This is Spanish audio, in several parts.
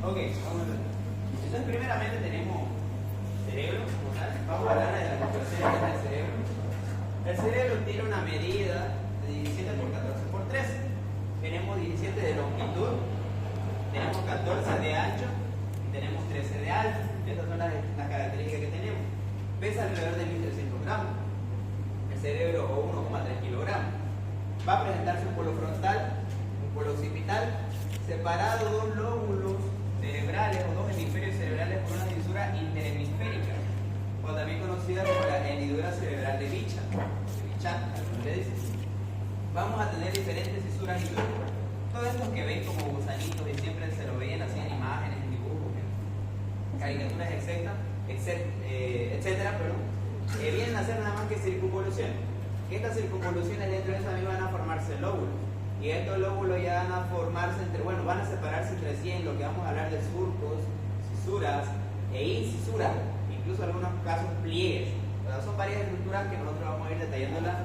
Ok, vamos a ver. Entonces, primeramente tenemos cerebro como tal. Vamos a hablar de las proporciones del cerebro. El cerebro tiene una medida de 17 por 14 por 13. Tenemos 17 de longitud, tenemos 14 de ancho y tenemos 13 de alto. Estas son las características que tenemos. Pesa alrededor de 1300 gramos. El cerebro, o 1,3 kilogramos. Va a presentarse un polo frontal, un polo occipital, separado dos lóbulos cerebrales o dos hemisferios cerebrales por una fisura interhemisférica, o también conocida como la hendidura cerebral de Bichat, como le dicen. Vamos a tener diferentes fisuras y lóbulos. Todos estos que ven como gusanitos y siempre se lo veían así en imágenes, en dibujos, en caricaturas, etcétera, vienen a ser nada más que circunvoluciones. Estas circunvoluciones dentro de eso también van a formarse lóbulos. Y estos lóbulos ya van a formarse van a separarse entre sí en lo que vamos a hablar de surcos, cisuras e incisuras, incluso en algunos casos pliegues. Pero son varias estructuras que nosotros vamos a ir detallándolas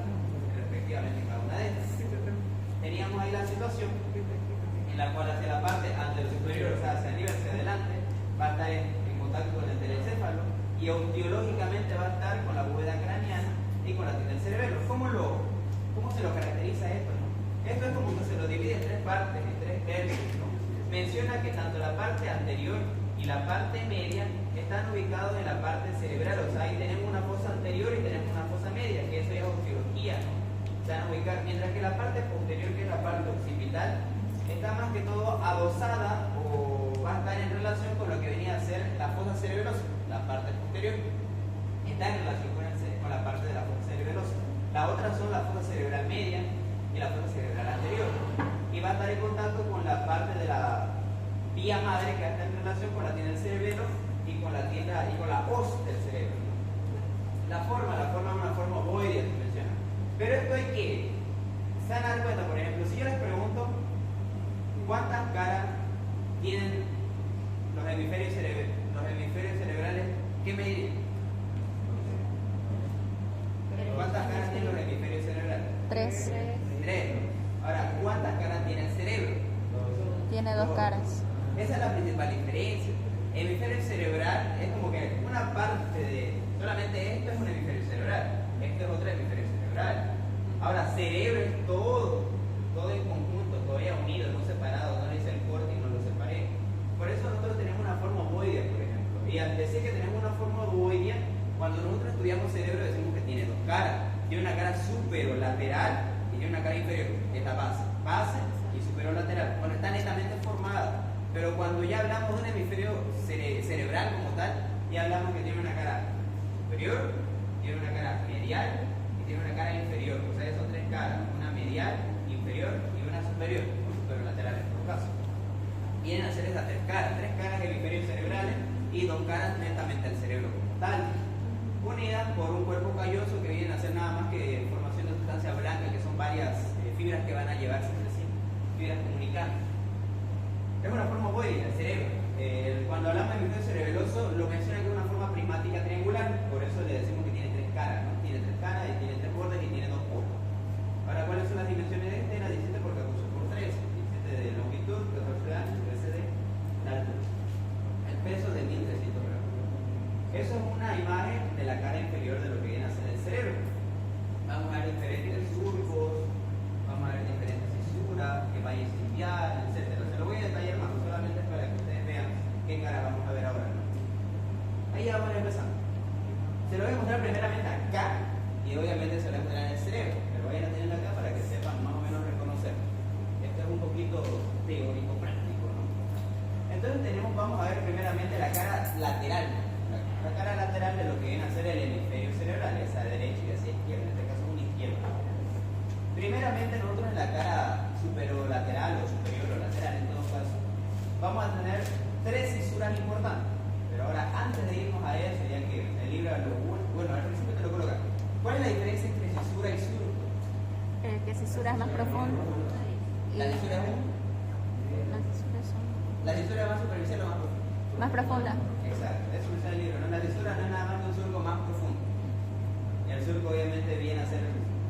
respectivamente en cada una de estas. Teníamos ahí la situación en la cual hacia la parte anterior superior, o sea, hacia arriba, hacia adelante, va a estar en contacto con el telecéfalo y optiológicamente va a estar con la bóveda craneana y con la tinta del cerebelo. ¿Cómo se lo caracteriza esto? Esto es como que se lo divide en tres partes, en tres tercios, ¿no? Menciona que tanto la parte anterior y la parte media están ubicados en la parte cerebral, o sea, ahí tenemos una fosa anterior y tenemos una fosa media, que eso ya es osteología, ¿no? Se van a ubicar, mientras que la parte posterior, que es la parte occipital, está más que todo adosada o va a estar en relación con lo que venía a ser la fosa cerebelosa. La parte posterior está en relación con la parte de la fosa cerebelosa. La otra son la fosa cerebral media y la fosa cerebral anterior, y va a estar en contacto con la parte de la vía madre que está en relación con la tienda del cerebelo y con la tienda y con la hoz del cerebro. La forma es una forma ovoidea, se menciona. Pero esto hay que se van a dar cuenta, por ejemplo, si yo les pregunto cuántas caras tienen los hemisferios cerebrales, ¿qué me dirían? ¿Cuántas caras tienen los hemisferios cerebrales? 3. 3. Ahora, ¿cuántas caras tiene el cerebro? Tiene 2 caras. Esa es la principal diferencia. El hemisferio cerebral es como que una parte de... Solamente esto es un hemisferio cerebral. Esto es otro hemisferio cerebral. Ahora, cerebro es todo en conjunto, todavía unido, no separado. No le hice el corte y no lo separé. Por eso nosotros tenemos una forma ovoidea, por ejemplo. Y al decir que tenemos una forma ovoidea, cuando nosotros estudiamos cerebro decimos que tiene 2 caras. Tiene una cara superolateral y tiene una cara inferior, que es la base y superolateral, cuando está netamente formada. Pero cuando ya hablamos de un hemisferio cerebral como tal, ya hablamos que tiene una cara superior, tiene una cara medial y tiene una cara inferior. O sea, son 3 caras, una medial, inferior y una superior, o superolateral en todo caso. Vienen a ser esas 3 caras hemisferios cerebrales y 2 caras netamente al cerebro como tal, unidas por un cuerpo calloso que viene a ser nada más que formación de sustancia blanca, que son varias fibras que van a llevarse entre sí, fibras comunicantes. Es una forma ovoidea del cerebro. Cuando hablamos de hemisferio cerebeloso, lo menciona que es una forma prismática triangular, por eso le decimos que tiene 3 caras, ¿no? Tiene 3 caras y tiene 3 bordes y tiene 2 polos. Ahora, ¿cuáles son las dimensiones de este? La 17 por 14 por 13, 17 de longitud, 14 de ancho, 13 de altura. El peso de 1300 gramos. Eso es una imagen de la cara inferior de lo que viene a ser el cerebro. Vamos a ver diferentes surcos, vamos a ver diferentes fisuras, que vayan sitial, etc. Se lo voy a detallar más, solamente para que ustedes vean qué cara vamos a ver ahora, ¿no? Ahí ya vamos empezando. Se lo voy a mostrar primeramente acá y obviamente se lo voy a mostrar en el cerebro, pero vayan a tenerlo acá para que sepan más o menos reconocer. Esto es un poquito teórico, práctico, ¿no? Entonces vamos a ver primeramente la cara lateral. La cara lateral de lo que viene a ser el hemisferio cerebral, hacia derecha y hacia izquierda, en este caso un izquierdo. Primeramente nosotros en la cara superolateral o superior o lateral en todo caso, vamos a tener 3 fisuras importantes. Pero ahora, antes de irnos a eso, ya que el libro al principio te lo coloca, ¿cuál es la diferencia entre fisura y surco? Que fisura es más profundo. La fisura es la fisura más superficial o más profunda. Más profunda. Exacto, eso es el libro, ¿no? La fisura no es nada más que un surco más profundo. Y el surco obviamente viene a ser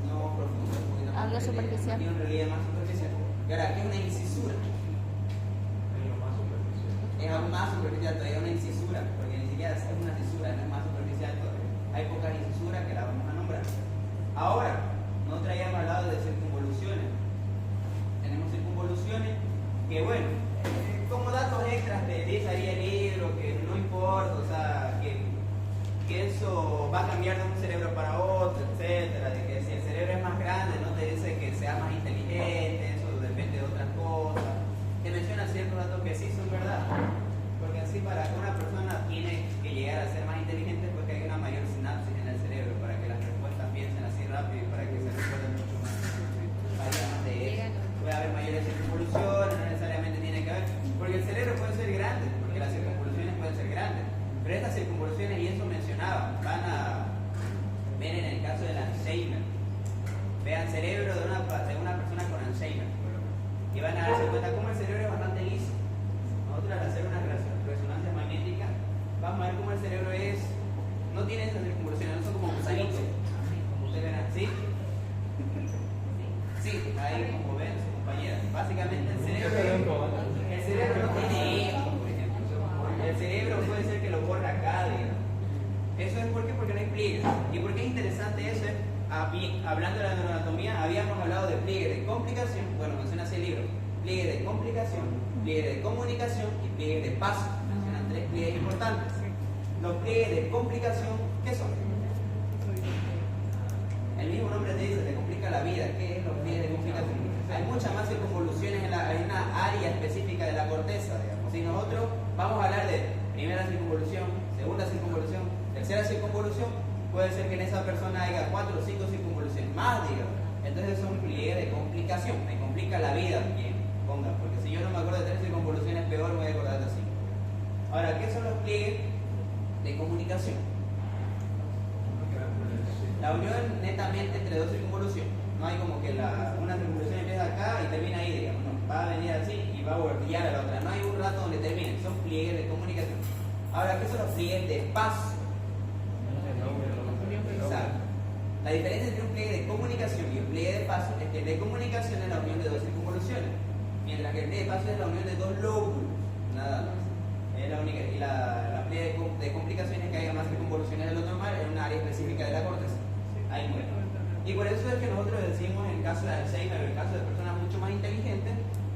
no profundo, un poquito más algo superficial. Tiene una realidad más superficial. Y ahora, ¿qué es una incisura? Es algo más superficial, todavía una incisura, porque ni siquiera es una cisura, no es más superficial todavía. Hay pocas incisuras que la vamos a nombrar. Ahora, nosotros habíamos hablado de circunvoluciones. Tenemos circunvoluciones que, bueno, como datos extras te dice ahí el libro, que no importa, o sea, que eso va a cambiar de un cerebro para otro, etcétera, de que si el cerebro es más grande no te dice que sea más inteligente, eso depende de otras cosas. Te menciona ciertos datos que sí son verdad, porque así para que una persona tiene que llegar a ser más inteligente es porque hay una mayor sinapsis en el cerebro, para que las respuestas piensen así rápido y para que se recuerden mucho más. Además de eso, puede haber mayores circunvoluciones, no necesariamente tiene que haber, porque el cerebro puede ser grande, porque las circunvoluciones pueden ser grandes. Pero estas circunvoluciones, y eso mencionaba, van a ver en el caso del Alzheimer. Vean cerebro de una persona con Alzheimer. Y van a darse cuenta cómo el cerebro es bastante liso. Nosotros al hacer una resonancia magnética, vamos a ver cómo el cerebro no tiene esas circunvoluciones, no son como gusanitos. Como ustedes ven así. Sí, ahí como ven su compañera. Básicamente el cerebro no tiene esto, por ejemplo. El cerebro puede ser que lo borra acá, digamos. Eso es porque no hay pliegues. ¿Y por qué es interesante eso? Hablando de la neuroanatomía, habíamos hablado de pliegue de complicación, bueno, menciona así el libro, pliegue de complicación, pliegue de comunicación y pliegue de paso. Mencionan tres pliegues importantes. Los pliegues de complicación, ¿qué son? El mismo nombre te dice, te complica la vida. ¿Qué es los pliegues de complicación? Hay muchas más circunvoluciones en una área específica de la corteza, digamos. Si nosotros vamos a hablar de primera circunvolución, segunda circunvolución, tercera circunvolución, puede ser que en esa persona haya 4 o 5 circunvoluciones más, digamos. Entonces es un pliegue de complicación, me complica la vida, bien, ponga, porque si yo no me acuerdo de 3 circunvoluciones, peor me voy a acordar de 5. Ahora, ¿qué son los pliegues de comunicación? La unión netamente entre dos circunvoluciones. No hay como que una circunvolución empieza acá y termina ahí, digamos. No, va a venir así y va a voltear a la otra. No hay un rato donde termine. Son pliegues de comunicación. Ahora, ¿qué son los pliegues de paso? Exacto. La diferencia entre un pliegue de comunicación y un pliegue de paso es que el de comunicación es la unión de dos circunvoluciones, mientras que el pliegue de paso es la unión de dos lóbulos, nada más. Es la única. Y la pliegue de complicación es que haya más circunvoluciones de lo normal en una área específica de la corteza. Ahí muere. Y por eso es que nosotros decimos en el caso de Alzheimer, en el caso de personas mucho más inteligentes,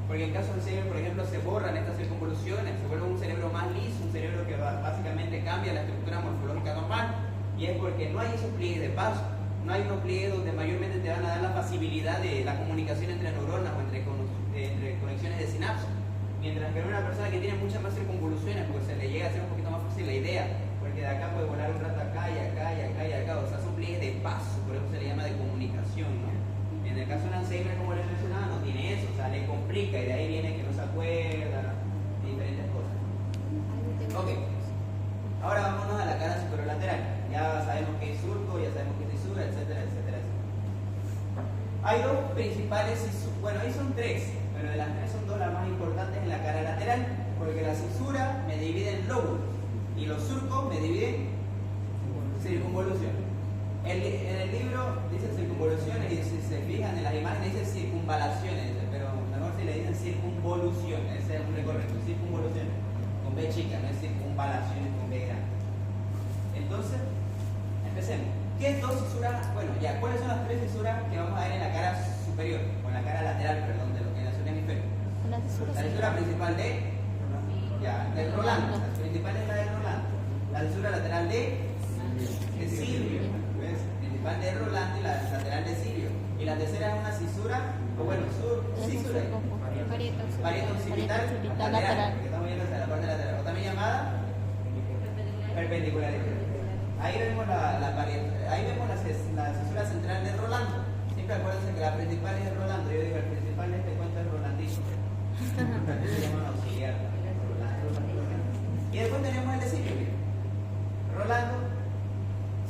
porque en el caso de Alzheimer, por ejemplo, se borran estas circunvoluciones, se vuelve un cerebro más liso, un cerebro que básicamente cambia la estructura morfológica normal, y es porque no hay esos pliegues de paso, no hay unos pliegues donde mayormente te van a dar la facilidad de la comunicación entre neuronas o entre conexiones de sinapsis, mientras que en una persona que tiene muchas más circunvoluciones, pues se le llega a hacer un poquito más fácil la idea, porque de acá puede volar un rato acá y acá y acá y acá, o sea, son pliegues de paso, por eso se le llama de comunicación, ¿no? En el caso de Alzheimer, como les mencionaba, no tiene eso, o sea, le complica y de ahí viene que no se acuerda, diferentes cosas. Ok, ahora vámonos a la cara superolateral. Ya sabemos que es surco, ya sabemos que es cisura, etcétera, etcétera, etcétera. Hay dos principales cisuras, bueno, ahí son tres, pero de las tres son dos las más importantes en la cara lateral, porque la cisura me divide en lóbulos y los surcos me dividen circunvoluciones. En el libro dice circunvoluciones y si se fijan en las imágenes dice circunvalaciones, pero mejor si le dicen circunvoluciones, ese es el nombre correcto, circunvoluciones, con B chica, no es circunvalaciones con B grande. Entonces, empecemos. ¿Qué dos cisuras? Bueno, ya, ¿cuáles son las tres cisuras que vamos a ver en la cara superior, o en la cara lateral, perdón, de lo que es el hemisferio? La cisura principal de Rolando, la principal es la de Rolando. La cisura lateral de Silvio, ¿ves? Principal de Rolando y la lateral de Silvio. Y la tercera es una cisura, o bueno, cisura parieto occipital lateral, porque estamos viendo hasta la parte lateral, o también llamada perpendicularidad. Ahí vemos ahí vemos la cisura central de Rolando. Siempre acuérdense que la principal es de Rolando. Yo digo, el principal de este cuento es Rolandillo. Se llama auxiliar. Y después tenemos el de Silvio. Rolando,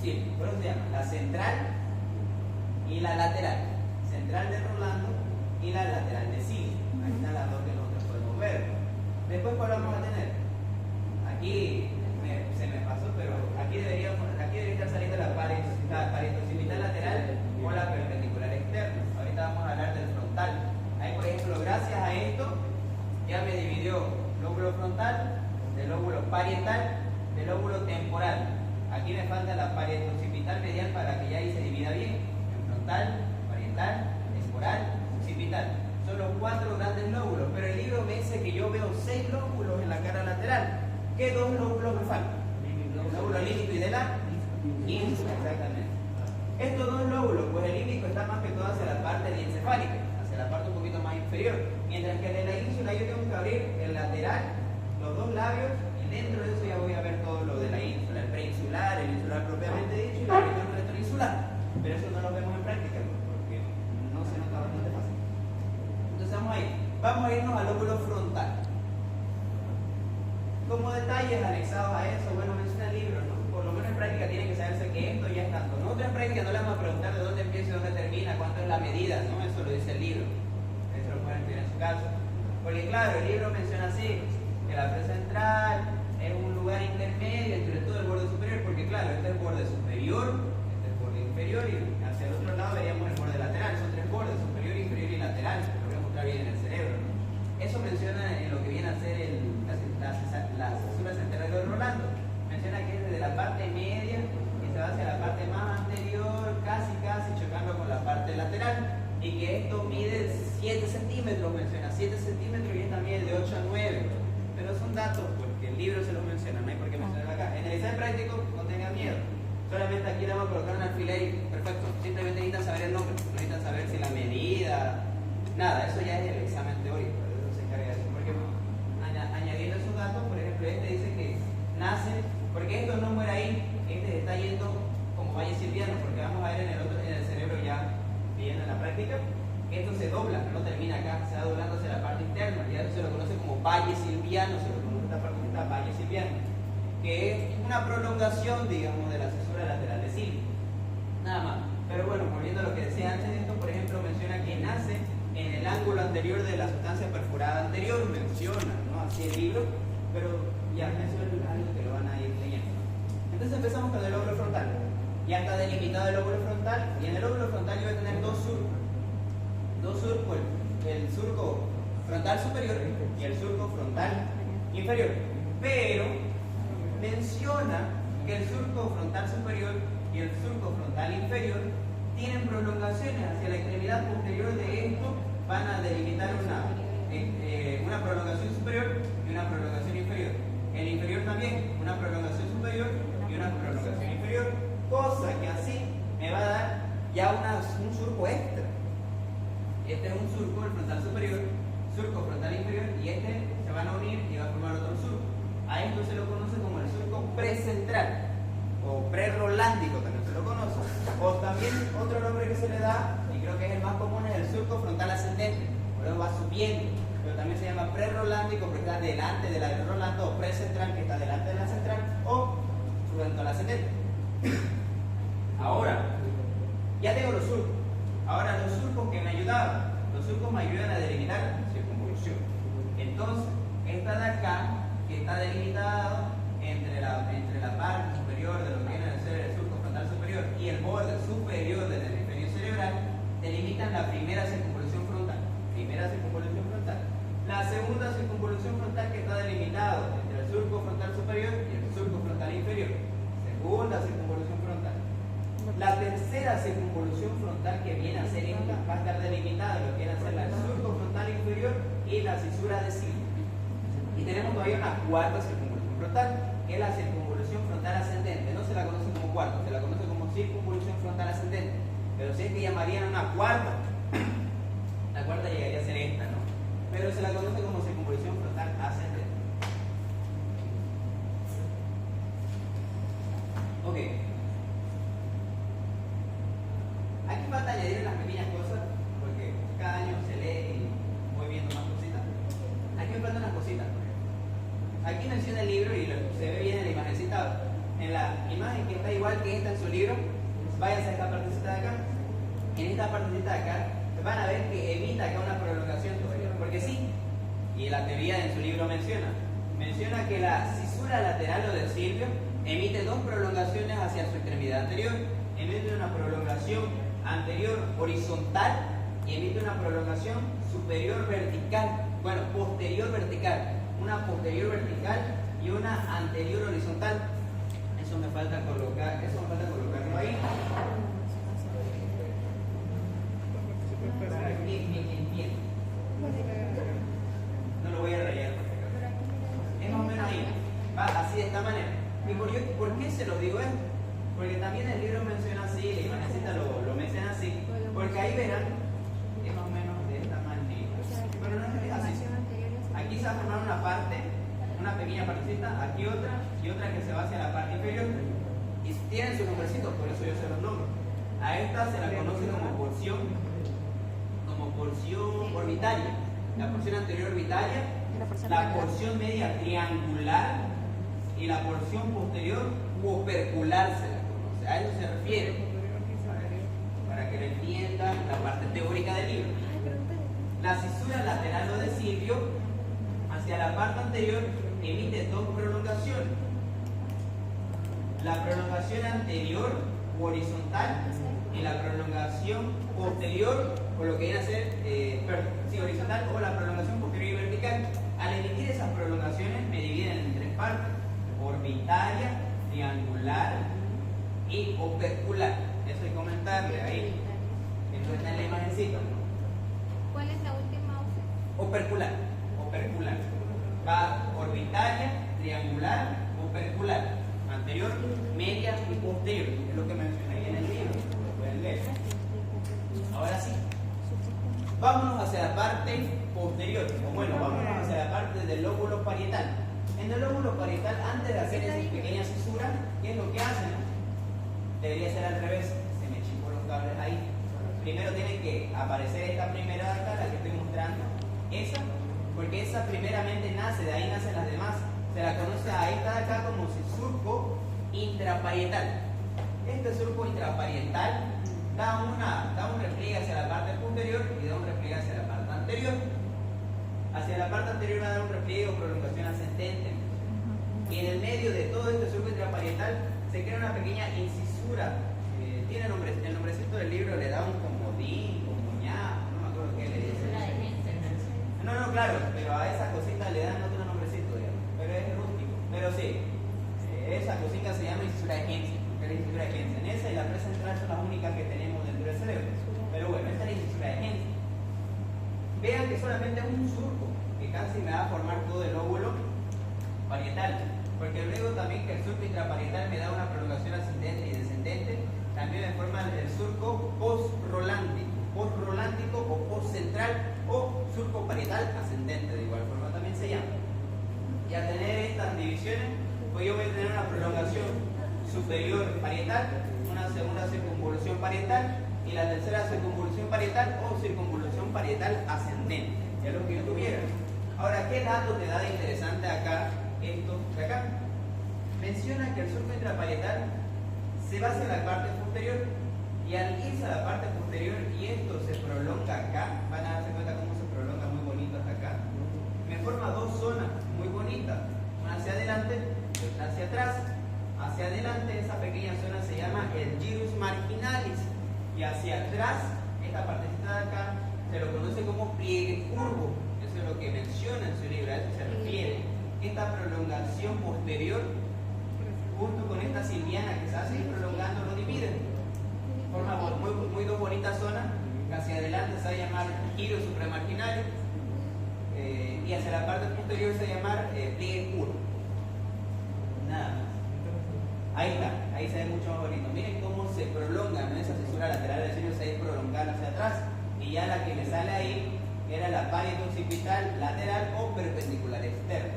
Silvio. Por eso se llama la central y la lateral. Central de Rolando y la lateral de Silvio. Ahí están las dos que nosotros podemos ver. Después, ¿cuál vamos a tener? Aquí se me pasó, pero aquí debería estar saliendo la parieto occipital lateral o la perpendicular externa. Ahorita vamos a hablar del frontal. Ahí, por ejemplo, gracias a esto ya me dividió lóbulo frontal del lóbulo parietal, del lóbulo temporal. Aquí me falta la parietoccipital medial para que ya ahí se divida bien. En frontal, parietal, temporal, occipital. Son los 4 grandes lóbulos, pero el libro me dice que yo veo 6 lóbulos en la cara lateral. ¿Qué 2 lóbulos me faltan? El lóbulo límbico y de la ínsula, exactamente. Estos 2 lóbulos, pues el límbico está más que todo hacia la parte diencefálica, hacia la parte un poquito más inferior, mientras que el de la ínsula yo tengo que abrir el lateral, los 2 labios, y dentro de eso ya voy a ver todo lo de la ínsula, el preinsular, el insular propiamente dicho, y la región retroinsular. Pero eso no lo vemos en práctica, porque no se nota bastante fácil. Entonces vamos a irnos al lóbulo frontal. Como detalles anexados a eso, bueno, menciona el libro, ¿no? Por lo menos en práctica tiene que saberse que esto ya es tanto. Nosotros en práctica no le vamos a preguntar de dónde empieza y dónde termina, cuánto es la medida, ¿no? Eso lo dice el libro. Eso lo pueden estudiar en su caso. Porque claro, el libro menciona así, que la presa central es un lugar intermedio entre todo el borde superior, porque claro, este es el borde superior, este es el borde inferior, y hacia el otro lado veríamos el borde lateral. Son 3 bordes, superior, inferior y lateral. Lo voy a mostrar bien en el cerebro, ¿no? Eso menciona en lo que viene a ser la cesura central de Rolando. Menciona que es desde la parte media y se va hacia la parte más anterior, casi chocando con la parte lateral, y que esto mide 7 centímetros, menciona 7 centímetros, y esta mide de 8 a 9. Pero son datos porque el libro se los menciona, no hay por qué mencionarlo acá. En el examen práctico no tengan miedo, solamente aquí le vamos a colocar un alfiler y perfecto, simplemente necesitan saber el nombre, no necesitan saber si la medida, nada, eso ya es el examen teórico, eso se encarga de eso. Porque añadiendo esos datos, por ejemplo, este dice que nace, porque esto no muere ahí, este está yendo como valle silviano, porque vamos a ver en el cerebro ya viendo en la práctica, que esto se dobla, no termina acá, se va doblando hacia la parte interna, ya eso se lo conoce como valle silviano, se lo conoce esta parte esta valle silviano, que es una prolongación, digamos, de la cesura lateral de Silvio, nada más. Pero bueno, volviendo a lo que decía antes de esto, por ejemplo, menciona que nace en el ángulo anterior de la sustancia perforada anterior, menciona, ¿no? Así el libro, pero ya, eso es algo que lo van a ir leyendo. Entonces empezamos con el lóbulo frontal. Ya está delimitado el lóbulo frontal, y en el lóbulo frontal yo voy a tener 2 surcos. 2 surcos, el surco frontal superior y el surco frontal inferior. Pero menciona que el surco frontal superior y el surco frontal inferior tienen prolongaciones hacia la extremidad posterior de esto, van a delimitar una prolongación superior y una prolongación inferior. El inferior también, una prolongación superior y una prolongación inferior, cosa que así me va a dar ya un surco extra. Este es un surco, el frontal superior, surco frontal inferior, y este se van a unir y va a formar otro surco. A esto se lo conoce como el surco precentral o prerolándico, también se lo conoce. O también otro nombre que se le da, y creo que es el más común, es el surco frontal ascendente. Luego va subiendo, pero también se llama prerolándico porque está delante de la de Rolando, o precentral que está delante de la central, o frontal ascendente. Ahora, ya tengo los surcos. Ahora los surcos que me ayudaban, los surcos me ayudan a delimitar circunvolución. Entonces, esta de acá, que está delimitado entre la parte superior de lo que viene a ser el surco frontal superior y el borde superior del hemisferio cerebral, delimitan la primera circunvolución frontal. Primera circunvolución frontal. La segunda circunvolución frontal, que está delimitado entre el surco frontal superior y el surco frontal inferior. Segunda circunvolución frontal. La tercera circunvolución frontal, que viene a ser esta, va a estar delimitada lo que viene a ser el surco frontal inferior y la cisura de Silvio. Y tenemos todavía una cuarta circunvolución frontal, que es la circunvolución frontal ascendente. No se la conoce como cuarta, se la conoce como circunvolución frontal ascendente. Pero si es que llamarían una cuarta, la cuarta llegaría a ser esta, ¿no? Pero se la conoce como circunvolución frontal ascendente. Ok. Aquí falta añadir unas pequeñas cosas, porque cada año se lee y voy viendo más cositas. Aquí me faltan unas cositas. Aquí menciona el libro y se ve bien en la imagencita. En la imagen que está igual que esta en su libro, váyanse a esta partecita de acá. En esta partecita de acá van a ver que evita acá una prolongación, porque sí, y la teoría en su libro menciona que la cisura lateral o del Silvio emite 2 prolongaciones hacia su extremidad anterior. Emite una prolongación anterior horizontal y emite una prolongación superior vertical, bueno, posterior vertical. una posterior vertical y una anterior horizontal. Eso me falta colocarlo ahí. Para que entienda. No lo voy a rayar. Es más o menos ahí. Va así de esta manera. ¿Y por qué se lo digo esto? Porque también el libro menciona así, la imanecita lo menciona así. Porque ahí verán, es más o menos de esta manera. Pero no es así. Aquí se va a formar una parte, una pequeña partecita, aquí otra y otra que se va hacia la parte inferior. Y tienen sus nombrecitos, por eso yo se los nombro. A esta se la conoce como porción orbitaria. La porción anterior orbitaria, la porción media triangular y la porción posterior opercular se la conoce. A eso se refiere. Para que lo entiendan la parte teórica del libro. La cisura lateral o de Silvio hacia la parte anterior emite dos prolongaciones. La prolongación anterior horizontal y la prolongación posterior, o lo que viene a ser horizontal, o la prolongación posterior y vertical. Al emitir esas prolongaciones me dividen en tres partes: orbitaria, triangular y opercular. Eso hay que comentarle ahí. Entonces está en la imagencita. ¿Cuál es la última opción? Opercular. Va orbitaria, triangular, opercular. Anterior, media y posterior. Es lo que mencioné ahí en el libro. Lo pueden leer. Ahora sí. Vámonos hacia la parte posterior. O bueno, vámonos hacia la parte del lóbulo parietal. En el lóbulo parietal, antes de hacer esas pequeñas cisuras, ¿qué es lo que hacen? Debería ser al revés. Se me chingó los cables ahí. Primero tiene que aparecer esta primera de acá, la que estoy mostrando. Esa, porque esa primeramente nace, de ahí nacen las demás. Se la conoce a esta de acá como surco intraparietal. Este surco intraparietal da un repliegue hacia la parte posterior y da un repliegue hacia la parte anterior. Hacia la parte anterior va a dar un repliegue o prolongación ascendente. Y en el medio de todo este surco intraparietal se crea una pequeña incisura. Tiene el nombrecito del libro, le da un comodín, comuñá, no me acuerdo qué le dice. No, claro, pero a esa cosita le dan otro nombrecito, digamos. Pero es rústico. Pero sí, esa cosita se llama incisura de Hensen. Es la incisura de Hensen. Esa y la presa central son las únicas que tenemos dentro del cerebro. Pero bueno, esta es la incisura de Hensen. Vean que solamente es un surco, que casi me va a formar todo el lóbulo parietal. Porque luego también que el surco intraparietal me da una prolongación ascendente y descendente, también me forma el surco postrolántico o postcentral o surco parietal ascendente, de igual forma también se llama. Y al tener estas divisiones, pues yo voy a tener una prolongación superior parietal, una segunda circunvolución parietal y la tercera circunvolución parietal o circunvolución parietal ascendente. Es lo que yo tuviera. Ahora, ¿qué dato te da de interesante acá? Esto de acá. Menciona que el surco intraparietal se va hacia la parte posterior y al irse a la parte posterior y esto se prolonga acá, van a darse cuenta cómo se prolonga muy bonito hasta acá, me forma dos zonas muy bonitas, una hacia adelante y otra hacia atrás. Hacia adelante esa pequeña zona se llama el gyrus marginalis y hacia atrás, esta partecita de acá, se lo conoce como pliegue curvo. Eso es lo que menciona en su libro, a eso se refiere. Esta prolongación posterior, junto con esta silviana que se hace ir prolongando, lo dividen. Forma muy dos bonitas zonas, que hacia adelante se va a llamar giro supramarginal y hacia la parte posterior se va a llamar pliegue curvo. Nada más. Ahí está, ahí se ve mucho más bonito. Miren cómo se prolonga, ¿no? Esa cisura lateral del seno se va a ir prolongando hacia atrás. Y ya la que me sale ahí era la parieto occipital lateral o perpendicular externa.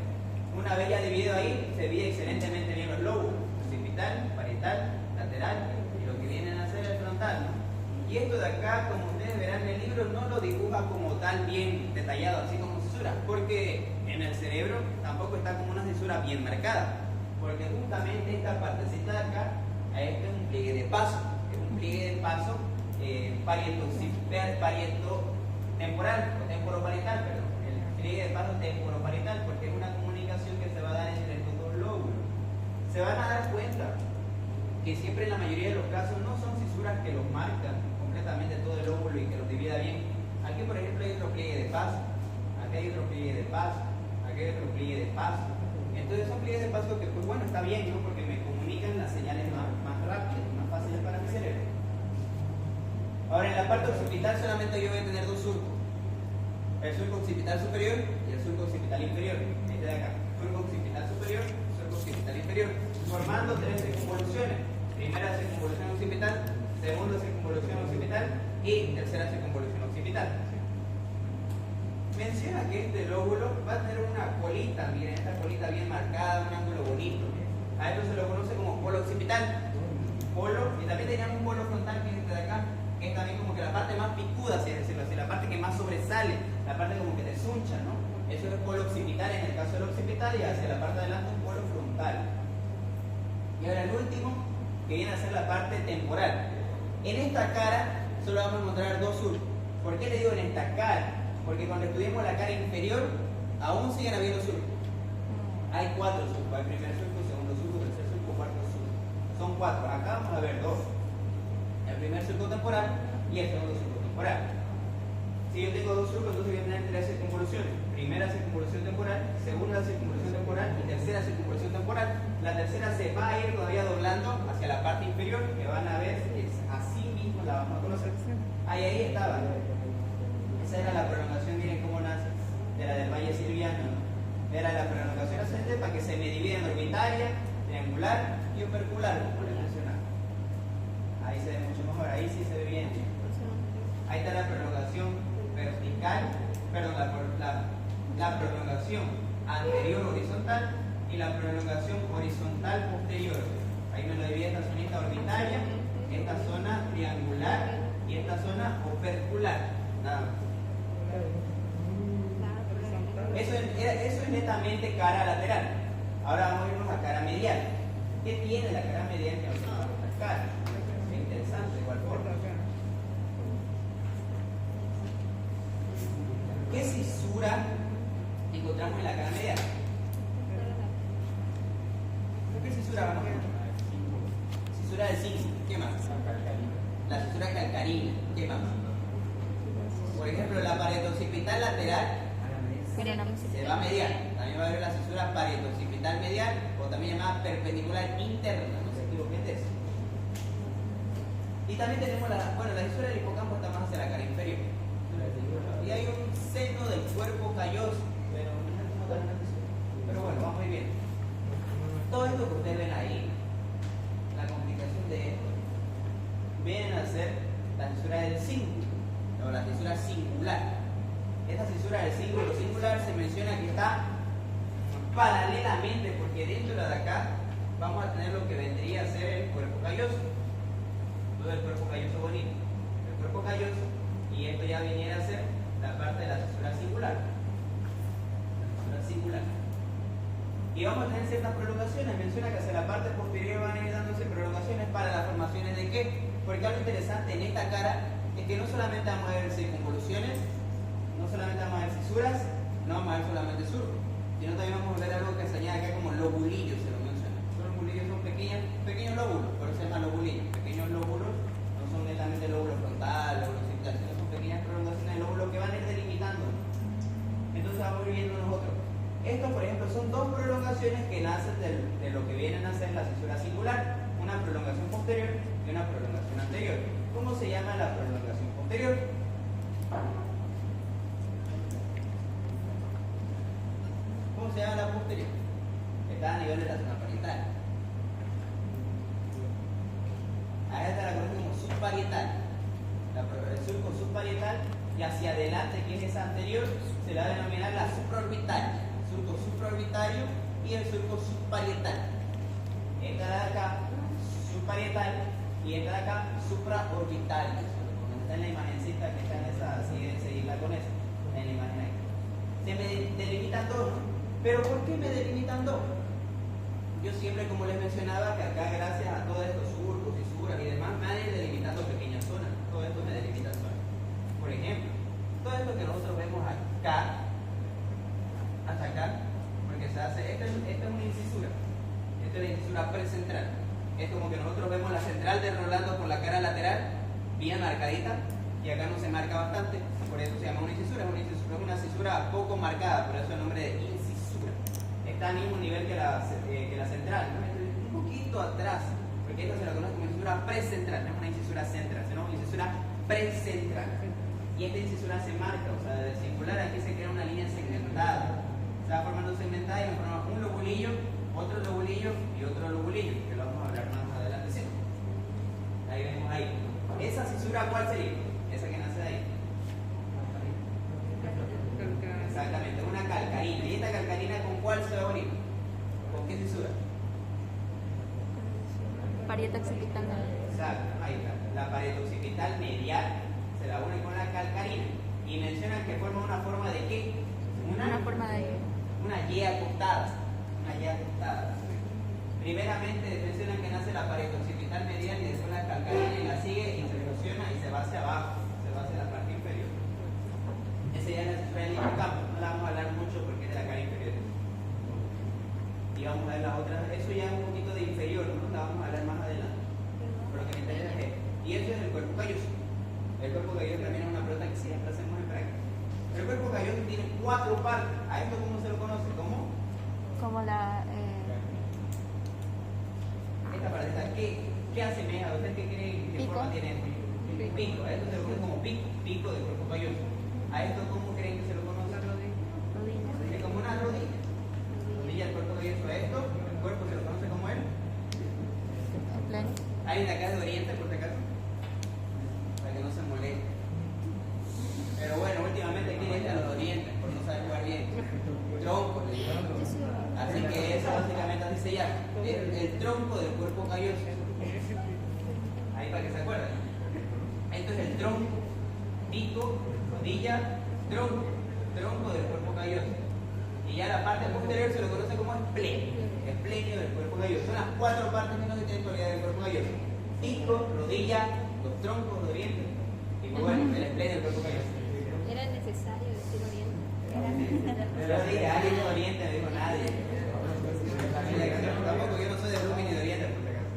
Una vez ya dividido ahí, se ve excelentemente bien los lóbulos, occipital, parietal, lateral, y lo que vienen a hacer el frontal, ¿no? Y esto de acá, como ustedes verán en el libro, no lo dibuja como tal bien detallado, así como cisuras, porque en el cerebro tampoco está como una cisura bien marcada, porque justamente esta partecita de acá, este es un pliegue de paso, parieto temporal o temporoparietal, perdón. El pliegue de paso temporoparietal, porque es una comunicación que se va a dar entre estos dos lóbulos. Se van a dar cuenta que siempre en la mayoría de los casos no son cisuras que los marcan completamente todo el lóbulo y que los divida bien. Aquí, por ejemplo, hay otro pliegue de paso, aquí hay otro pliegue de paso, aquí que otro pliegue de paso. Entonces son pliegues de paso que, pues bueno, está bien, ¿no? Porque me comunican las señales más rápidas, más fáciles para mi cerebro. Ahora, en la parte occipital solamente yo voy a tener dos surcos. El surco occipital superior y el surco occipital inferior. Este de acá. Surco occipital superior, surco occipital inferior. Formando tres circunvoluciones. Primera circunvolución occipital, segunda circunvolución occipital y tercera circunvolución occipital. Menciona que este lóbulo va a tener una colita, miren, esta colita bien marcada, un ángulo bonito. A esto se lo conoce como polo occipital. Polo, y también teníamos un polo frontal, que es este de acá, que es también como que la parte más picuda, si es decirlo así, la parte que más sobresale, la parte como que te suncha, ¿no? Eso es el polo occipital en el caso del occipital, y hacia la parte de adelante un polo frontal. Y ahora el último, que viene a ser la parte temporal. En esta cara solo vamos a encontrar dos surcos. ¿Por qué le digo en esta cara? Porque cuando estudiemos la cara inferior, aún siguen habiendo surcos. Hay cuatro surcos. Hay primer surco, segundo surco, tercer surco, cuarto surco. Son cuatro. Acá vamos a ver dos. El primer surco temporal y el segundo surco temporal. Si yo tengo dos surcos, entonces voy a tener tres circunvoluciones. Primera circunvolución temporal, segunda circunvolución temporal y tercera circunvolución temporal. La tercera se va a ir todavía doblando hacia la parte inferior, que van a ver, es así mismo, la vamos a conocer. Ahí estaba. Esa era la prolongación, miren cómo nace, de la del valle silviano, ¿no? Era la prolongación ascendente para que se me divida en orbitaria, triangular y opercular, como les mencionaba. Ahí se ve mucho mejor, ahí sí se ve bien. Ahí está la prolongación vertical, perdón, la prolongación anterior horizontal y la prolongación horizontal posterior. Ahí me lo divide esta zonita orbitaria, esta zona triangular y esta zona opercular. Nada más. Eso es netamente cara lateral. Ahora vamos a irnos a cara medial. ¿Qué tiene la cara medial que vamos a otras caras? Es interesante, de igual forma. ¿Qué cisura encontramos en la cara medial? ¿Qué cisura vamos a encontrar? Cisura del zinc. ¿Qué más? La cisura calcarina. ¿Qué más? Por ejemplo, la pared occipital lateral se va a medial. También va a haber la cisura pared occipital medial, o también llamada perpendicular interna. No se equivoquen de eso. Y también tenemos la cisura del hipocampo está más hacia la cara inferior. Y hay un seno del cuerpo calloso, pero bueno, vamos muy bien. Todo esto que ustedes ven ahí, la complicación de esto, vienen a ser la cisura del cíngulo, o la cisura singular. Esta cisura del cíngulo singular se menciona que está paralelamente, porque dentro de acá vamos a tener lo que vendría a ser el cuerpo calloso. Todo el cuerpo calloso bonito. El cuerpo calloso, y esto ya viniera a ser la parte de la cisura singular. La cisura singular. Y vamos a tener ciertas prolongaciones. Menciona que hacia la parte posterior van a ir dándose prolongaciones para las formaciones de qué. Porque algo interesante en esta cara es que no solamente vamos a ver circunvoluciones, no solamente vamos a ver cisuras, no vamos a ver solamente surcos, sino también vamos a ver algo que se añade acá como lobulillos, se lo menciona. Los lobulillos son pequeños lóbulos, por eso se llaman lobulillos. Pequeños lóbulos no son netamente lóbulo frontal, lóbulo occipital, sino son pequeñas prolongaciones de lóbulos que van a ir delimitando. Entonces vamos a ir viendo nosotros. Estos, por ejemplo, son dos prolongaciones que nacen de lo que vienen a ser la cisura singular, una prolongación posterior y una prolongación anterior. ¿Cómo se llama la prolongación posterior? ¿Cómo se llama la posterior? Está a nivel de la zona parietal. A esta la conocemos como subparietal. El surco subparietal, y hacia adelante, que es esa anterior, se la va a denominar la supraorbitaria. Surco supraorbitario y el surco subparietal. Esta de acá, subparietal, y esta de acá, supraorbitario. Está en la imagencita que está en esa, seguirla con esa, en la imagen ahí. Se me delimitan dos, ¿no? Pero ¿por qué me delimitan dos? Yo siempre, como les mencionaba, que acá gracias a todos estos surcos, fisuras y demás, me han ido delimitando pequeñas zonas. Todo esto me delimita zonas. Por ejemplo, todo esto que nosotros vemos acá, hasta acá, porque se hace, esta es una incisura. Esta es la incisura precentral. Es como que nosotros vemos la central de Rolando por la cara lateral, bien marcadita, y acá no se marca bastante, por eso se llama una incisura. Es una cisura poco marcada, por eso el nombre de incisura. está al mismo nivel que la central, ¿no? Un poquito atrás, porque esta se la conoce como incisura precentral, no es una incisura central, sino una incisura precentral. Y esta incisura se marca, o sea, del circular aquí se crea una línea segmentada. Se va formando segmentada y nos forma un lobulillo, otro lobulillo y otro lobulillo, que lo vamos a hablar más adelante. ¿Sí? Ahí vemos ahí. ¿Esa cisura cuál sería? Esa que nace de ahí. Exactamente, una calcarina. ¿Y esta calcarina con cuál se va a unir? ¿Con qué cisura? Parieta occipital. Exacto, ahí está. La pared occipital medial se la une con la calcarina. Y mencionan que forma una forma de qué? Una forma de... Una Y acostada. Una Y acostada. Primeramente mencionan que nace la pared occipital medial y después la calcarina y la sigue y se fusiona y se va hacia abajo, se va hacia la parte inferior. Ese ya es la cisura del hipocampo, no la vamos a hablar mucho porque es de la cara inferior. Y vamos a ver las otras, eso ya es un poquito de inferior, ¿no? La vamos a hablar más adelante. Pero lo que me interesa es esto. Y eso es el cuerpo calloso. El cuerpo calloso también es una pregunta que siempre hacemos en práctica. El cuerpo calloso tiene 4 partes. ¿A esto cómo se lo conoce? ¿Cómo? Como la... Esta partita, ¿qué asemeja? ¿Ustedes qué creen? ¿Qué Pico. forma tiene esto? Pico. A esto se lo conoce como pico del cuerpo calloso. ¿A esto cómo creen que se lo conoce? rodilla. Es como una rodilla. Rodilla del cuerpo calloso. A esto, el cuerpo se lo conoce como él. En pleno. ¿Alguien de acá de Oriente, por si acaso? Para que no se moleste. Pero bueno, últimamente aquí le dicen a los de Oriente, por no saber jugar bien. Tronco, le digo. Así que eso básicamente así se llama. El tronco del cuerpo calloso. Ahí para que se acuerden. Esto es el tronco. Pico, rodilla, tronco. Tronco del cuerpo calloso. Y ya la parte posterior se lo conoce como esplenio. Esplenio del cuerpo calloso. Son las 4 partes que no se tienen todavía del cuerpo calloso. Pico, rodilla, los troncos, los dientes. Y muy bueno, el esplenio del cuerpo calloso. Era necesario decir oriente. Pero dije, alguien de Oriente, no dijo nadie. Tampoco yo no soy de Brooklyn ni de Oriente, por si acaso.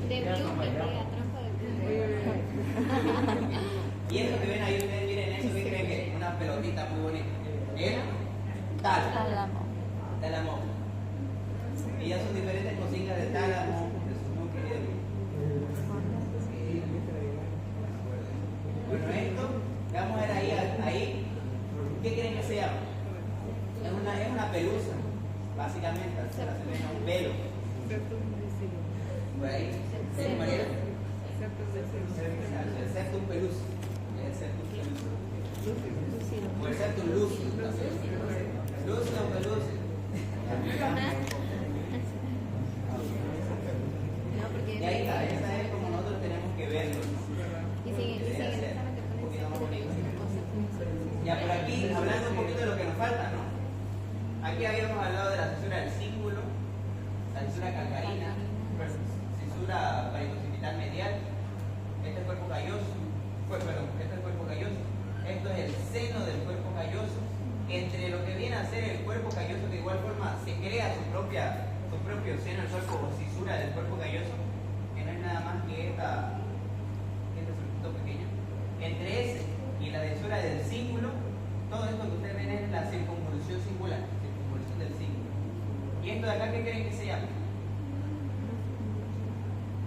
De Brooklyn, a tronco de Brooklyn. Y eso que ven ahí, ustedes miren eso, ¿qué creen que es? Una pelotita muy bonita. ¿El? Tálamo. Tálamo. Tálamo. Y ya son diferentes cositas de tálamo, de sus núcleos y de... Bueno, esto, vamos a ver ahí, ¿qué creen que se llama? Es una pelusa, básicamente, se la asemeja a un pelo. Por ahí, ¿sí, Mariela? El septum pelus. El septum pelus. O el septum lucidum. Lucidum pelus. No, porque Y ahí está, esa es como nosotros tenemos que verlo, ¿no? Y sigue el examen que Un ponen poquito más bonito. cosas. Ya por aquí, hablando un poquito de lo que nos falta, ¿no? Aquí habíamos hablado de la cisura del cíngulo, la cisura calcarina, cisura parieto-occipital medial. Este es el cuerpo calloso, este es el cuerpo calloso. Esto es el seno del cuerpo calloso. Entre lo que viene a ser el cuerpo calloso, que de igual forma se crea su propio seno del cuerpo o cisura del cuerpo calloso, que no es nada más que este surquito pequeño. Entre ese y la cisura del cíngulo, todo esto que ustedes ven es la circunvolución singular, circunvolución del cíngulo. ¿Y esto de acá qué creen que se llama?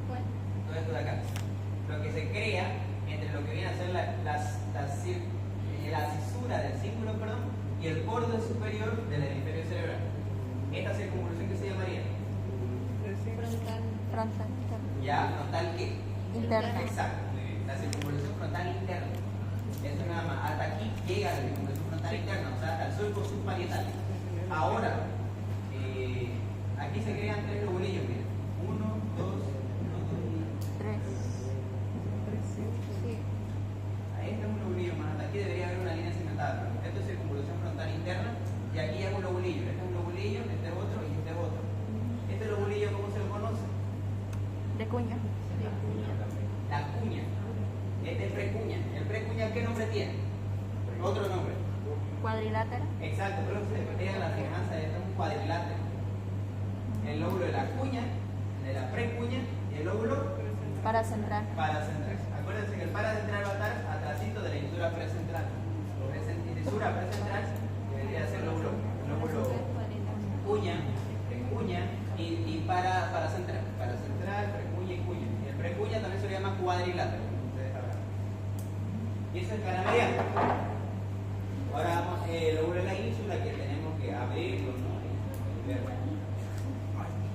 ¿Cuál? Todo esto de acá. Lo que se crea entre lo que viene a ser la cisura del cíngulo, perdón, y el borde superior del hemisferio cerebral. ¿Esta circunvolución qué se llamaría? Frontal. Frontal. Ya, frontal qué? Interna. Exacto, muy bien. La circunvolución frontal interna. Eso nada más. Hasta aquí llega la circunvolución frontal interna, o sea, hasta el surco subparietal. Ahora, aquí se crean 3 lobulillos, miren. 1, 2, 3. Sí. ahí está un lobulillo más. Hasta aquí debería haber una línea segmentada. Esto es circunvolución frontal interna. Y aquí hay un lobulillo. Este es un lobulillo, este es otro y este es otro. Este lobulillo, ¿cómo se lo conoce? De cuña. La cuña. Este es precuña. ¿El precuña qué nombre tiene? Otro nombre. Cuadrilátero. Exacto, pero se pega la semejanza de esto es un cuadrilátero. El lóbulo de la cuña, el de la precuña y el lóbulo Paracentral. paracentral. Acuérdense que el paracentral va a estar atrásito de la incisura precentral. Incisura precentral debería ser lóbulo Y para central, precuña y cuña. Y el precuña también se le llama cuadrilátero, como ustedes sabrán. Y eso es cara mediana. Ahora vamos, luego de la ínsula que tenemos que abrirlo, ¿no?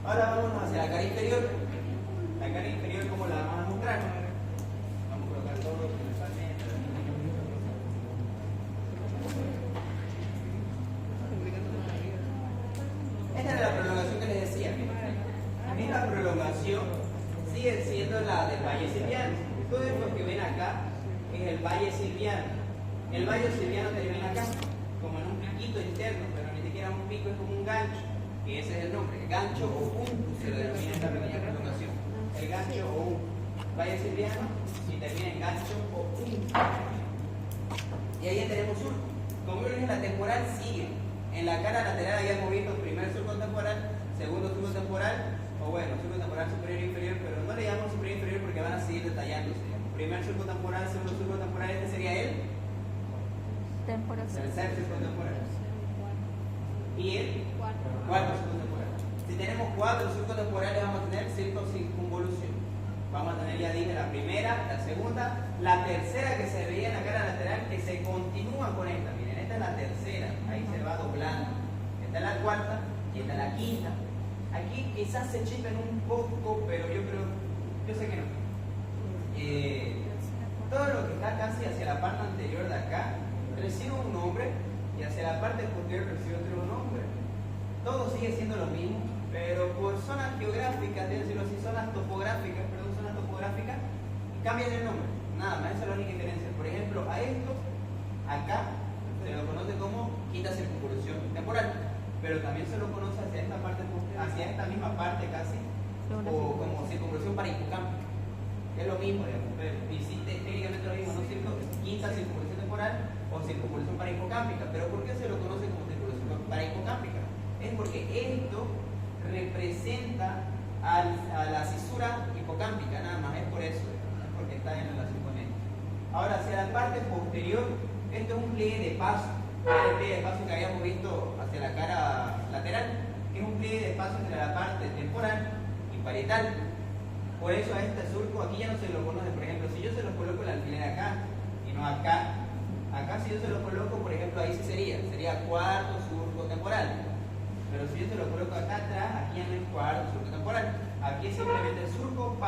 Ahora vamos hacia la cara inferior. La cara inferior, ¿cómo la vamos a mostrar? Vamos a colocar todo principalmente. Esta es la prolongación que les decía. Esta prolongación sigue siendo la del Valle Silviano. Todo esto que ven acá es el Valle Silviano. El Valle Silviano termina acá, como en un piquito interno, pero ni siquiera un pico, es como un gancho. Y ese es el nombre, gancho o punto, se lo denomina esta pequeña prolongación. El gancho o un Valle Silviano y termina en gancho o punto. Y ahí ya tenemos surco. Como yo les dije, la temporal sigue. En la cara lateral habíamos visto primer surco temporal, segundo surco temporal, o bueno, surco temporal superior e inferior, pero no le llamamos superior e inferior porque van a seguir detallándose. Primer surco temporal, segundo surco temporal, este sería el tercer surco temporal. Y el cuarto surco temporal. Si tenemos 4 surcos temporales, vamos a tener circunvolución. Vamos a tener, ya dije, la primera, la segunda, la tercera que se veía en la cara lateral, que se continúa con esta. Miren, esta es la tercera, ahí se va doblando. Esta es la cuarta y esta es la quinta. Aquí quizás se chispen un poco, pero yo sé que no. Todo lo que está casi hacia la parte anterior de acá recibe un nombre y hacia la parte posterior recibe otro nombre. Todo sigue siendo lo mismo, pero por zonas geográficas, decirlo así, zonas topográficas, cambian el nombre. Nada más, esa es la única diferencia. Por ejemplo, a esto, acá, se lo conoce como quinta circunvolución temporal, pero también se lo conoce hacia esta parte, hacia esta misma parte casi, o como circunvolución parahipocámpica. Es lo mismo, digamos, pero técnicamente lo mismo, no quinta circunvolución temporal o circunvolución parahipocámpica. Pero ¿por qué se lo conoce como circunvolución parahipocámpica? Es porque esto representa a la cisura hipocámpica, nada más, es por eso, es porque está en relación con esto. Ahora, hacia la parte posterior, esto es un pliegue de paso, el pliegue de paso que habíamos visto hacia la cara lateral, que es un pliegue de paso entre la parte temporal y parietal. Por eso a este surco, aquí ya no se lo conoce, por ejemplo, si yo se lo coloco el alfiler acá y no acá, si yo se lo coloco, por ejemplo, ahí sí sería cuarto surco temporal. Pero si yo se lo coloco acá atrás, aquí ya no es cuarto surco temporal. Aquí es simplemente el surco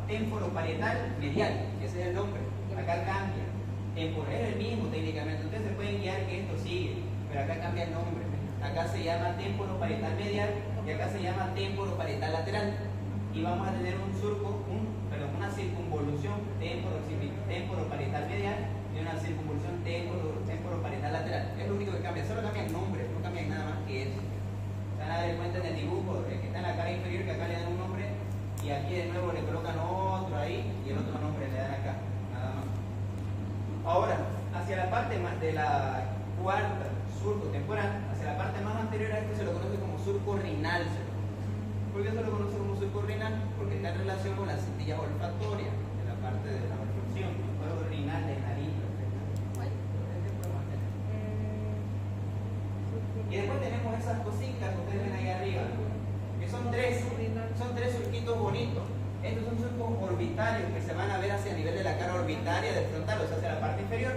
temporoparietal medial, ese es el nombre. Acá cambia. Temporal es el mismo técnicamente. Ustedes se pueden guiar que esto sigue, pero acá cambia el nombre. Acá se llama temporoparietal medial y acá se llama temporoparietal lateral. Y vamos a tener un surco, una circunvolución temporoparietal medial y una circunvolución temporoparietal lateral. Es lo único que cambia, solo cambia el nombre, no cambia nada más que eso. Se van a dar cuenta en el dibujo, el que está en la cara inferior, que acá le dan un nombre y aquí de nuevo le colocan otro ahí y el otro nombre le dan acá, nada más. Ahora, hacia la parte más de la cuarta surco temporal, hacia la parte más anterior a esto se lo conoce como surco rinal. ¿Por qué se lo conoce como surco rinal? Porque está en relación con las centellas olfatorias de la parte de la olfacción, el juego rinal de nariz. Y después tenemos esas cositas que ustedes ven ahí arriba, que son tres surquitos bonitos. Estos son surcos orbitarios que se van a ver hacia el nivel de la cara orbitaria del frontal, o sea, hacia la parte inferior.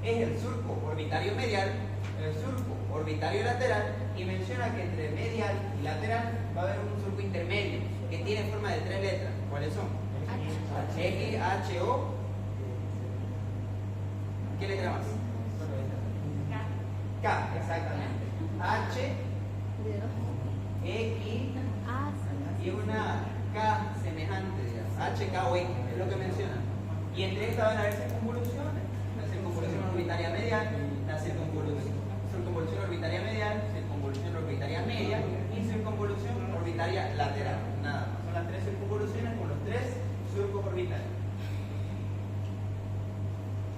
Es el surco orbitario medial, el surco orbitario lateral, y menciona que entre medial y lateral va a haber un surco intermedio que tiene forma de 3 letras. ¿Cuáles son? X, H, O. ¿Qué letra más? K, exactamente. H, X y una K semejante, digamos. H, K o X, es lo que menciona. Y entre estas van a haber circunvoluciones. La circunvolución orbitaria medial, la circunvolución orbitaria medial, circunvolución orbitaria media y circunvolución orbitaria lateral. Nada más. Son las 3 circunvoluciones con los 3 surcos orbitales.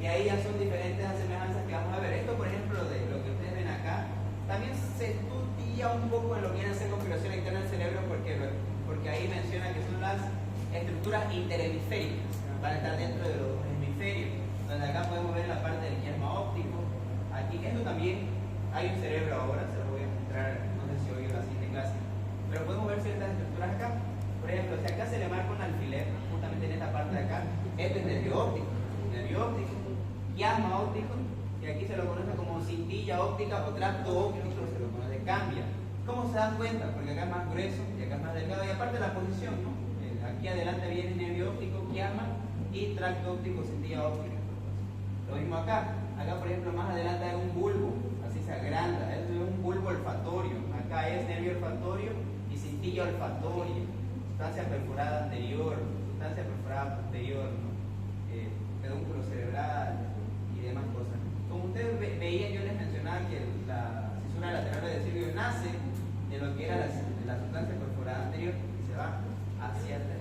Y ahí ya son diferentes semejanzas que vamos a ver. Esto, por ejemplo, de lo que ustedes ven acá, también se estudia un poco en lo que viene a ser configuración interna del cerebro, porque ahí menciona que son las estructuras interhemisféricas, van a estar dentro de los hemisferios, donde acá podemos ver la parte del quiasma óptico. Aquí, esto también, hay un cerebro ahora, se lo voy a mostrar, no sé si hoy o la siguiente clase, pero cintilla óptica o tracto óptico, se lo conoce, cambia. ¿Cómo se dan cuenta? Porque acá es más grueso y acá es más delgado, y aparte la posición, ¿no? Aquí adelante viene nervio óptico, quiasma, y tracto óptico, cintilla óptica. Lo mismo acá. Acá, por ejemplo, más adelante hay un bulbo, así se agranda. Esto es un bulbo olfatorio. Acá es nervio olfatorio y cintilla olfatoria. Sustancia perforada anterior, sustancia perforada posterior, ¿no? Pedúnculo cerebral y demás cosas. Como ustedes veían, yo les mencionaba que la cisura lateral del cilio nace de lo que era la sustancia perforada anterior y se va hacia atrás.